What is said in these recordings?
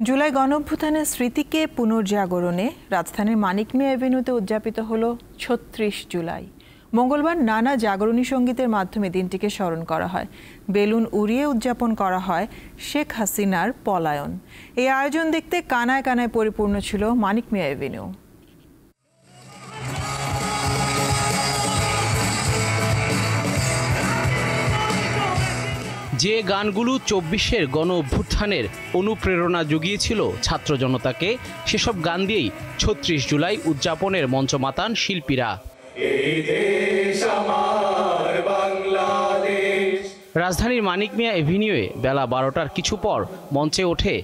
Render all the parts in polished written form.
জুলাই গণঅভ্যুত্থানের স্মৃতিকে পুনর্জাগরণে রাজধানীর মানিক মিয়া এভিনিউতে উদযাপিত হলো ৩৬ জুলাই। মঙ্গলবার নানা জাগরণী সঙ্গীতের মাধ্যমে দিনটিকে স্মরণ করা হয়। বেলুন উড়িয়ে উদযাপন করা হয় শেখ হাসিনার পলায়ন। এই আয়োজন দেখতে কানায় কানায় পরিপূর্ণ ছিল মানিক মিয়া এভিনিউ। যে গানগুলো ২৪-এর গণ অভ্যুত্থানের অনুপ্রেরণা জুগিয়েছিল ছাত্র জনতাকে, সেসব গান দিয়েই ৩৬ জুলাই উদযাপনের মঞ্চ মাতান শিল্পীরা। রাজধানীর মানিক মিয়া এভিনিউয়ে বেলা ১২টার কিছু পর মঞ্চে ওঠে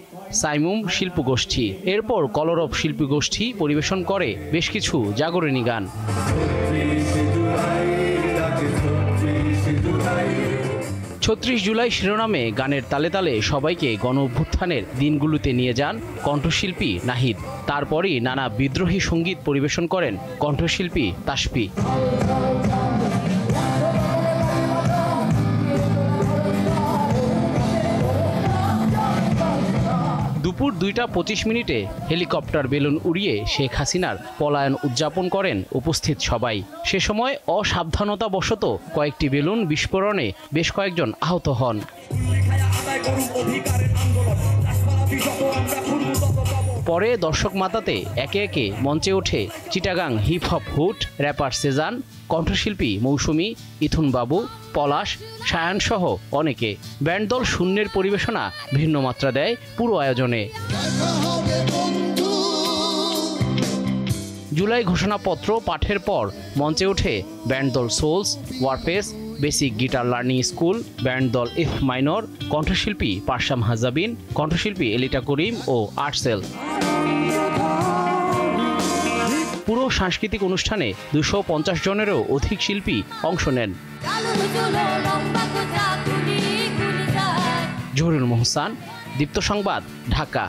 সাইমুম শিল্পগোষ্ঠী। এরপর কলরব শিল্পীগোষ্ঠী পরিবেশন করে বেশ কিছু জাগরণী গান। ৩৬ জুলাই শিরোনামে গানের তালে তালে সবাইকে গণ অভ্যুত্থানের দিনগুলোতে নিয়ে যান কণ্ঠশিল্পী নাহিদ। তারপরই নানা বিদ্রোহী সঙ্গীত পরিবেশন করেন কণ্ঠশিল্পী তাসফি। দুপুর ২টা ২৫ মিনিটে হেলিকপ্টার বেলুন উড়িয়ে শেখ হাসিনার পলায়ন উদযাপন করেন উপস্থিত সবাই। সে সময় অসাবধানতাবশত কয়েকটি বেলুন বিস্ফোরণে বেশ কয়েকজন আহত হন। পরে দর্শক মাতাতে একে একে মঞ্চে ওঠে চিটাগাং হিপ হপ হুট, র্যাপার সেজান, কণ্ঠশিল্পী মৌসুমী, ইথুন বাবু, পলাশ, সায়ান সহ অনেকে। ব্যান্ড দল শূন্যের পরিবেশনা ভিন্ন মাত্রা দেয় পুরো আয়োজনে। জুলাই ঘোষণাপত্র পাঠের পর মঞ্চে ওঠে ব্যান্ড দল Souls, Warfaze, Basic Guitar Learning School, band দল এফ মাইনর, কণ্ঠশিল্পী পারসাম হাজাবিন, কণ্ঠশিল্পী এলিটা করিম ও আর্টসেল। পুরো সাংস্কৃতিক অনুষ্ঠানে ২৫০ জনেরও অধিক শিল্পী অংশ নেন। জহুরুল মোহসান, দীপ্ত সংবাদ, ঢাকা।